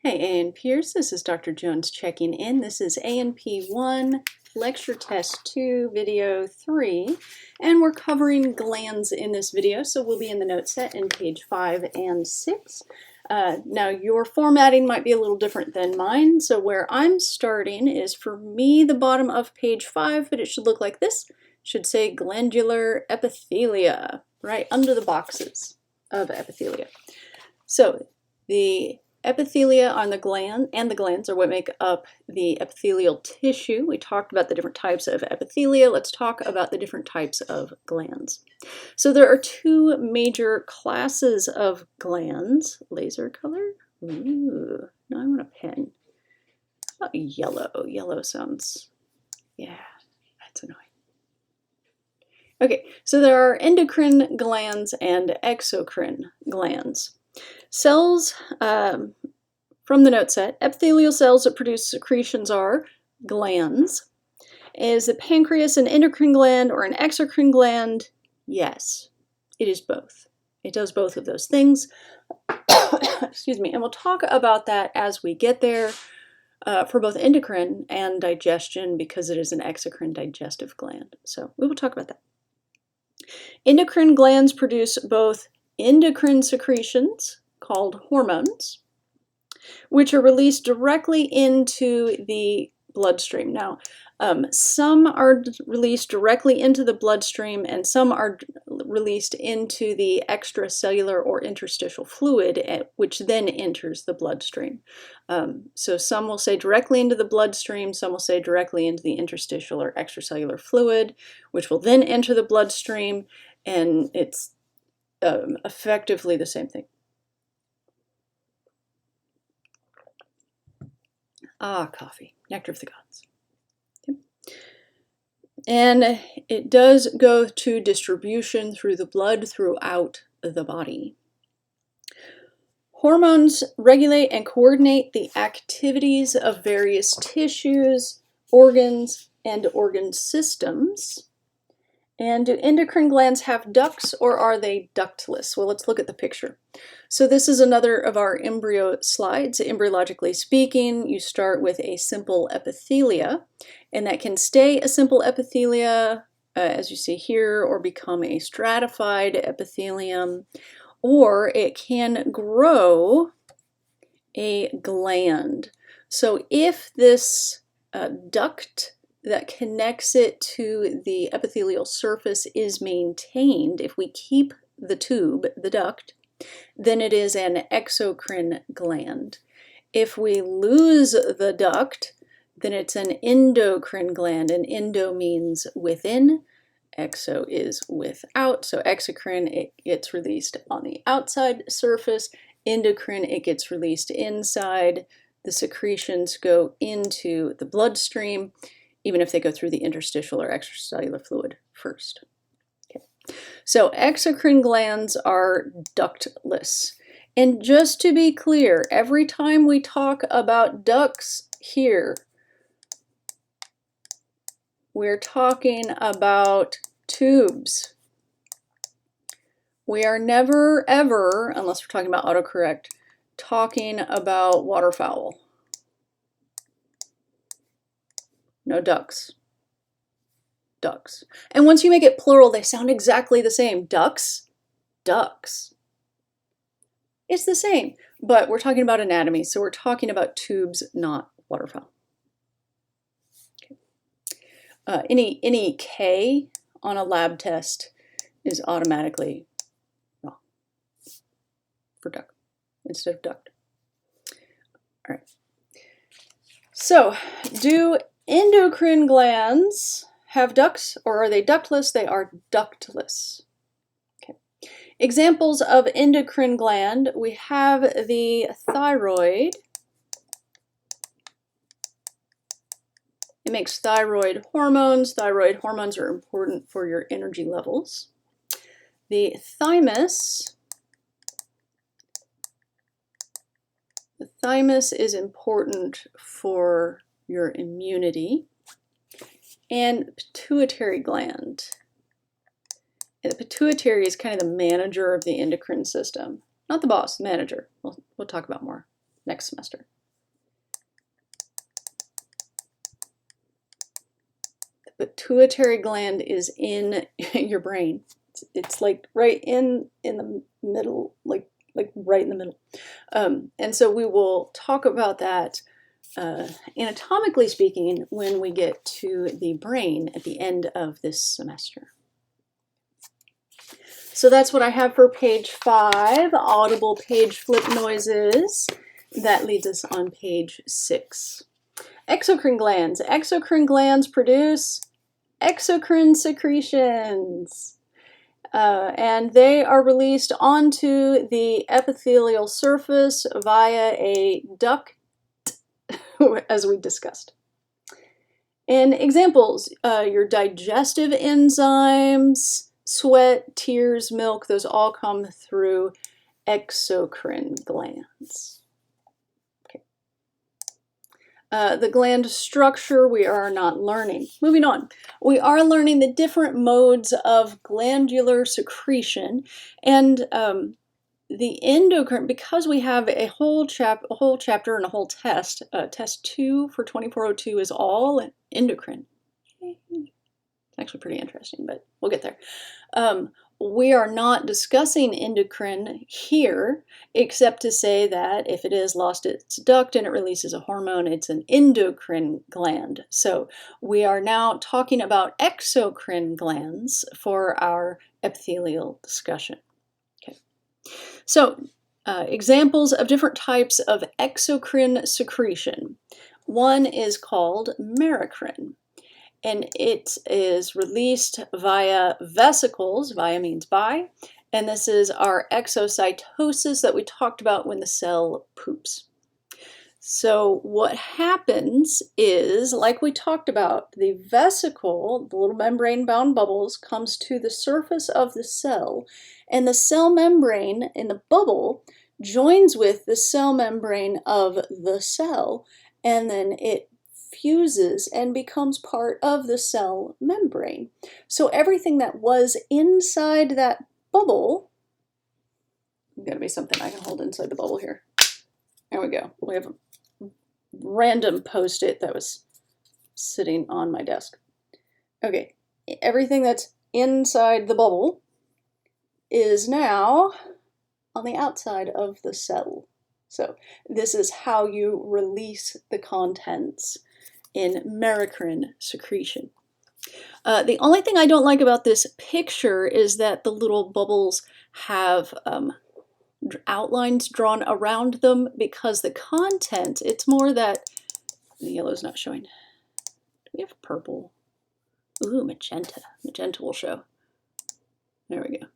Hey ANPers, this is Dr. Jones checking in. This is ANP1, Lecture Test 2, Video 3, and we're covering glands in this video, so we'll be in the note set in page 5 and 6. Now your formatting might be a little different than mine, so where I'm starting is for me the bottom of page 5, but it should look like this. It should say glandular epithelia, right under the boxes of epithelia. So the epithelia on the gland and the glands are what make up the epithelial tissue. We talked about the different types of epithelia. Let's talk about the different types of glands. So there are two major classes of glands. Laser color? Ooh, now I want a pen. Oh, yellow. Yellow sounds, yeah, that's annoying. Okay, so there are endocrine glands and exocrine glands. Cells from the note set, epithelial cells that produce secretions are glands. Is the pancreas an endocrine gland or an exocrine gland? Yes, it is both. It does both of those things. Excuse me, and we'll talk about that as we get there for both endocrine and digestion because it is an exocrine digestive gland. So we will talk about that. Endocrine glands produce both endocrine secretions called hormones, which are released directly into the bloodstream. Now, some are released directly into the bloodstream and some are released into the extracellular or interstitial fluid, which then enters the bloodstream. So some will say directly into the bloodstream, some will say directly into the interstitial or extracellular fluid, which will then enter the bloodstream, and it's effectively the same thing. Ah, coffee, nectar of the gods. Okay. And it does go to distribution through the blood throughout the body. Hormones regulate and coordinate the activities of various tissues, organs, and organ systems. And do endocrine glands have ducts or are they ductless? Well, let's look at the picture. So this is another of our embryo slides. Embryologically speaking, you start with a simple epithelia, and that can stay a simple epithelia, as you see here, or become a stratified epithelium, or it can grow a gland. So if this duct that connects it to the epithelial surface is maintained, if we keep the tube, the duct, then it is an exocrine gland. If we lose the duct, then it's an endocrine gland, and endo means within, exo is without, so exocrine, it gets released on the outside surface, endocrine, it gets released inside, the secretions go into the bloodstream, even if they go through the interstitial or extracellular fluid first. Okay. So exocrine glands are ductless. And just to be clear, every time we talk about ducts here, we're talking about tubes. We are never, ever, unless we're talking about autocorrect, talking about waterfowl. No ducks. Ducks. And once you make it plural, they sound exactly the same. Ducks, ducks. It's the same, but we're talking about anatomy, so we're talking about tubes, not waterfowl. Okay. Any K on a lab test is automatically wrong for duck instead of duct. All right. So, do endocrine glands have ducts or are they ductless? They are ductless. Okay. Examples of endocrine gland, we have the thyroid. It makes thyroid hormones. Thyroid hormones are important for your energy levels. The thymus. The thymus is important for your immunity. And pituitary gland. And the pituitary is kind of the manager of the endocrine system. Not the boss, the manager. We'll talk about more next semester. The pituitary gland is in your brain. It's like right in the middle, like right in the middle. And so we will talk about that anatomically speaking when we get to the brain at the end of this semester. So that's what I have for page 5, audible page flip noises. That leads us on page 6. Exocrine glands. Exocrine glands produce exocrine secretions. And they are released onto the epithelial surface via a duct, as we discussed. In examples, your digestive enzymes, sweat, tears, milk, those all come through exocrine glands. Okay. The gland structure we are not learning. Moving on, we are learning the different modes of glandular secretion, and the endocrine, because we have a whole chapter and a whole test. Test 2 for 2402 is all endocrine. It's actually pretty interesting, but we'll get there. We are not discussing endocrine here, except to say that if it has lost its duct and it releases a hormone, it's an endocrine gland. So we are now talking about exocrine glands for our epithelial discussion. Okay. So examples of different types of exocrine secretion. One is called merocrine, and it is released via vesicles. Via means by, and this is our exocytosis that we talked about when the cell poops. So what happens is, like we talked about, the vesicle, the little membrane-bound bubbles, comes to the surface of the cell, and the cell membrane in the bubble joins with the cell membrane of the cell, and then it fuses and becomes part of the cell membrane. So everything that was inside that bubble, there's got to be something I can hold inside the bubble here. There we go. We have a random post-it that was sitting on my desk. Okay, everything that's inside the bubble is now on the outside of the cell. So this is how you release the contents in merocrine secretion. The only thing I don't like about this picture is that the little bubbles have outlines drawn around them, because the content, it's more that the yellow's not showing. Do we have purple? Ooh, magenta. Magenta will show. There we go.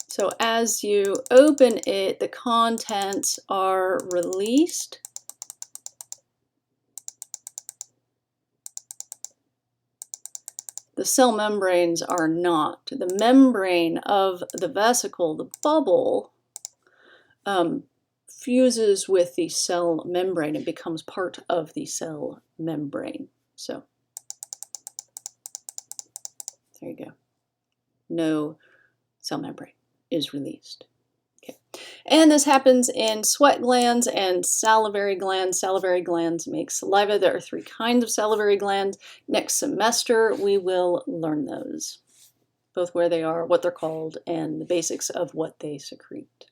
So as you open it, the contents are released. The cell membranes are not. The membrane of the vesicle, the bubble, fuses with the cell membrane and becomes part of the cell membrane. So there you go. No cell membrane is released. Okay. And this happens in sweat glands and salivary glands. Salivary glands make saliva. There are 3 kinds of salivary glands. Next semester, we will learn those, both where they are, what they're called, and the basics of what they secrete.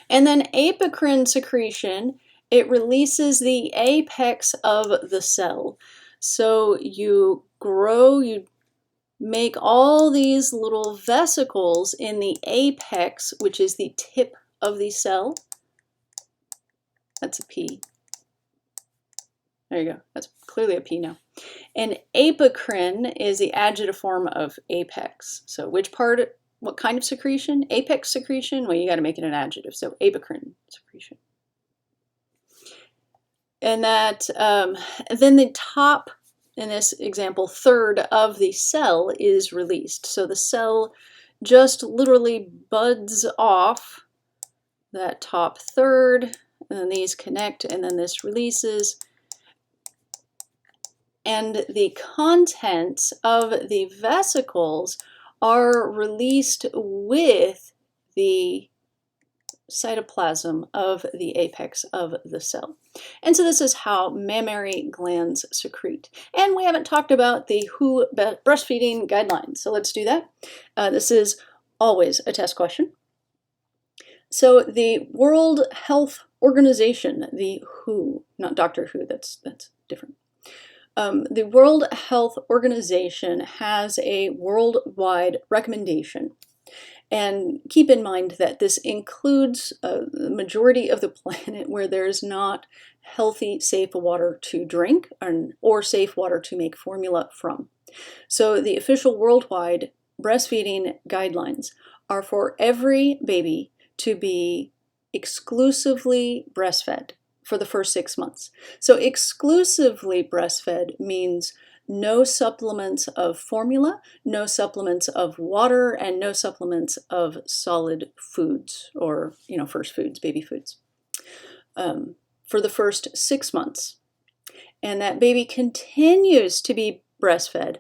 And then apocrine secretion, it releases the apex of the cell. So you grow, you make all these little vesicles in the apex, which is the tip of the cell. That's a P. There you go. That's clearly a P now. And apocrine is the adjective form of apex. So which part, what kind of secretion? Apex secretion? Well, you got to make it an adjective. So apocrine secretion. And that, then the top, in this example, third of the cell is released. So the cell just literally buds off that top third, and then these connect, and then this releases. And the contents of the vesicles are released with the cytoplasm of the apex of the cell. And so this is how mammary glands secrete. And we haven't talked about the WHO breastfeeding guidelines, so let's do that. This is always a test question. So the World Health Organization, the WHO, not Doctor Who, that's different. The World Health Organization has a worldwide recommendation. And keep in mind that this includes the majority of the planet where there's not healthy, safe water to drink or safe water to make formula from. So the official worldwide breastfeeding guidelines are for every baby to be exclusively breastfed for the first 6 months. So exclusively breastfed means no supplements of formula, no supplements of water, and no supplements of solid foods or, first foods, baby foods, for the first 6 months. And that baby continues to be breastfed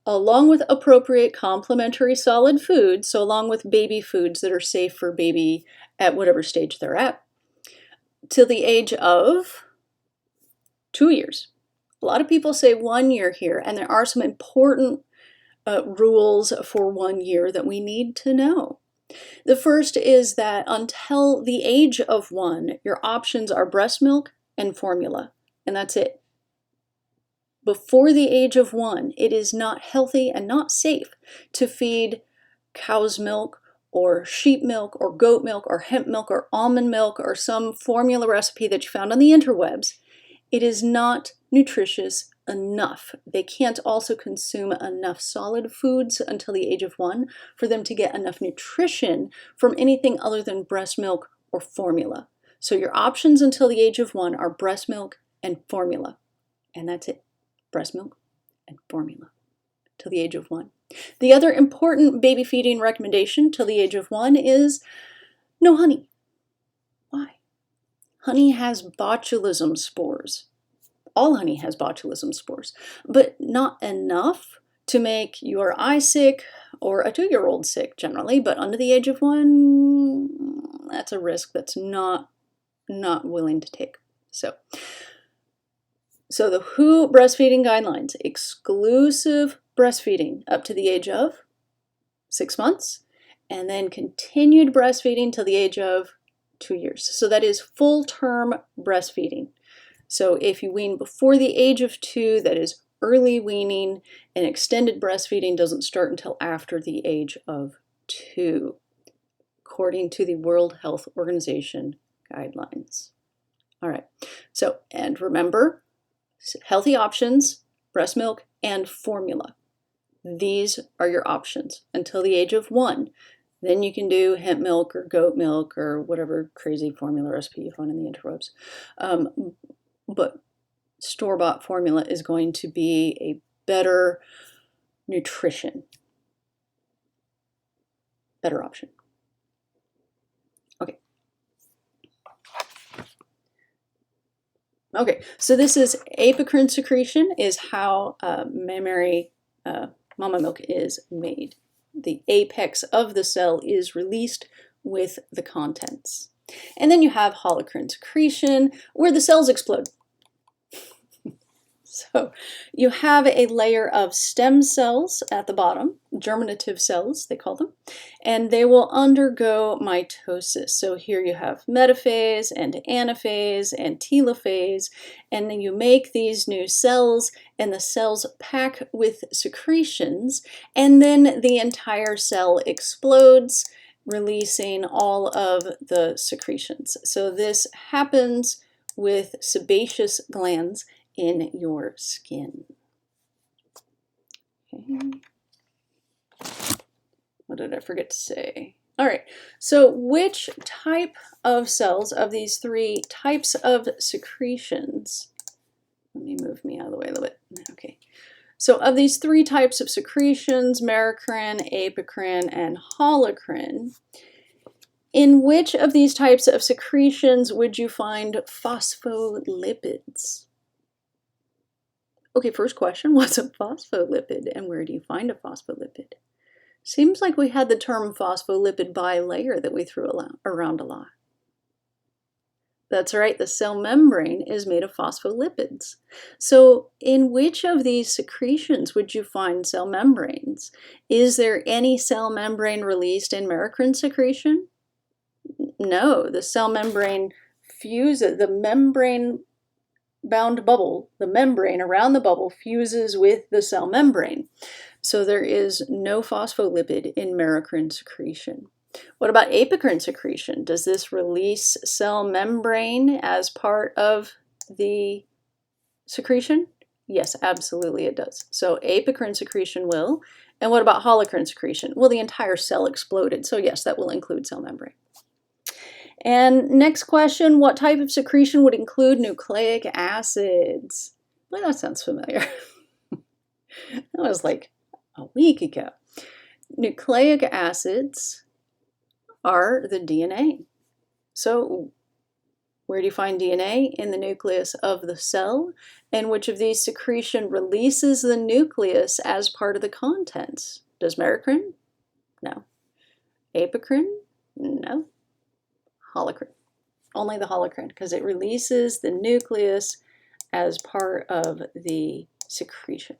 along with appropriate complementary solid foods, so along with baby foods that are safe for baby at whatever stage they're at, till the age of 2 years. A lot of people say 1 year here, and there are some important rules for 1 year that we need to know. The first is that until the age of 1, your options are breast milk and formula, and that's it. Before the age of 1, it is not healthy and not safe to feed cow's milk or sheep milk or goat milk or hemp milk or almond milk or some formula recipe that you found on the interwebs. It is not nutritious enough. They can't also consume enough solid foods until the age of 1 for them to get enough nutrition from anything other than breast milk or formula. So your options until the age of 1 are breast milk and formula. And that's it. Breast milk and formula till the age of 1. The other important baby feeding recommendation till the age of 1 is no honey. Why? Honey has botulism spores. All honey has botulism spores, but not enough to make your eye sick or a 2-year-old sick generally, but under the age of 1, that's a risk that's not willing to take. So the WHO breastfeeding guidelines, exclusive breastfeeding up to the age of 6 months, and then continued breastfeeding till the age of 2 years. So that is full-term breastfeeding. So if you wean before the age of 2, that is early weaning, and extended breastfeeding doesn't start until after the age of 2, according to the World Health Organization guidelines. All right, so, and remember, healthy options, breast milk and formula. These are your options until the age of 1. Then you can do hemp milk or goat milk or whatever crazy formula recipe you find in the interwebs. But store-bought formula is going to be a better nutrition, better option. Okay, so this is apocrine secretion, is how mammary mama milk is made. The apex of the cell is released with the contents. And then you have holocrine secretion, where the cells explode. So you have a layer of stem cells at the bottom, germinative cells, they call them, and they will undergo mitosis. So here you have metaphase and anaphase and telophase, and then you make these new cells, and the cells pack with secretions, and then the entire cell explodes, releasing all of the secretions. So this happens with sebaceous glands in your skin. Okay. What did I forget to say? All right, so which type of cells of these 3 types of secretions, let me move me out of the way a little bit. Okay, so of these 3 types of secretions, merocrine, apocrine, and holocrine, in which of these types of secretions would you find phospholipids? Okay, first question, what's a phospholipid and where do you find a phospholipid? Seems like we had the term phospholipid bilayer that we threw around a lot. That's right, the cell membrane is made of phospholipids. So in which of these secretions would you find cell membranes? Is there any cell membrane released in merocrine secretion? No, the cell membrane fuses, the membrane-bound bubble, the membrane around the bubble fuses with the cell membrane. So there is no phospholipid in merocrine secretion. What about apocrine secretion? Does this release cell membrane as part of the secretion? Yes, absolutely it does. So apocrine secretion will. And what about holocrine secretion? Well, the entire cell exploded. So yes, that will include cell membrane. And next question, what type of secretion would include nucleic acids? Well, that sounds familiar. That was like a week ago. Nucleic acids are the DNA. So where do you find DNA? In the nucleus of the cell. And which of these secretion releases the nucleus as part of the contents? Does merocrine? No. Apocrine? No. Holocrine. Only the holocrine, because it releases the nucleus as part of the secretion.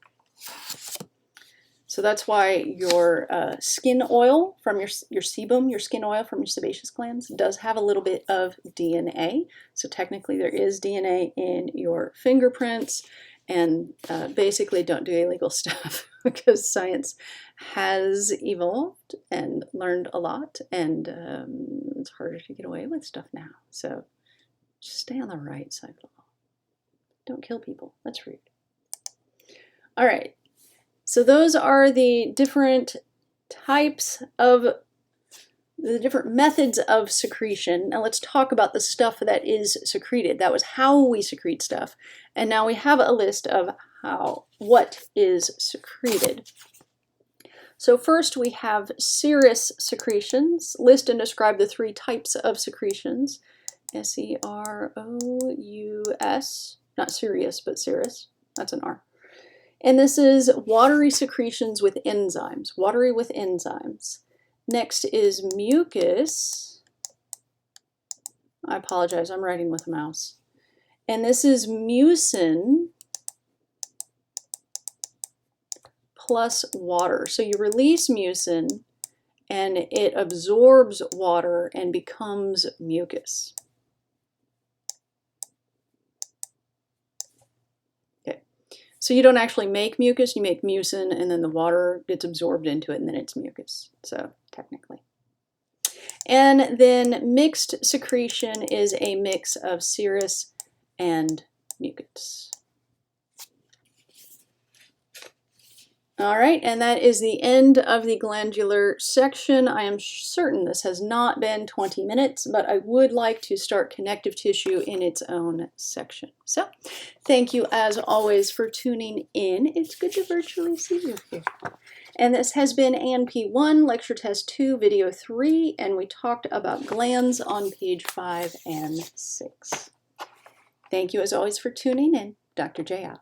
So that's why your skin oil from your sebum, your skin oil from your sebaceous glands, does have a little bit of DNA. So technically there is DNA in your fingerprints, and basically don't do illegal stuff because science has evolved and learned a lot, and it's harder to get away with stuff now. So just stay on the right side of the law. Don't kill people. That's rude. All right. So those are the different types of, the different methods of secretion. Now let's talk about the stuff that is secreted. That was how we secrete stuff. And now we have a list of what is secreted. So first we have serous secretions. List and describe the three types of secretions. S-E-R-O-U-S, not serious, but serous. That's an R. And this is watery secretions with enzymes, watery with enzymes. Next is mucus. I apologize, I'm writing with a mouse. And this is mucin plus water. So you release mucin and it absorbs water and becomes mucus. So you don't actually make mucus, you make mucin, and then the water gets absorbed into it, and then it's mucus, so technically. And then mixed secretion is a mix of serous and mucus. All right, and that is the end of the glandular section. I am certain this has not been 20 minutes, but I would like to start connective tissue in its own section. So thank you as always for tuning in. It's good to virtually see you here. And this has been ANP1, Lecture Test 2, Video 3, and we talked about glands on page 5 and 6. Thank you as always for tuning in. Dr. J out.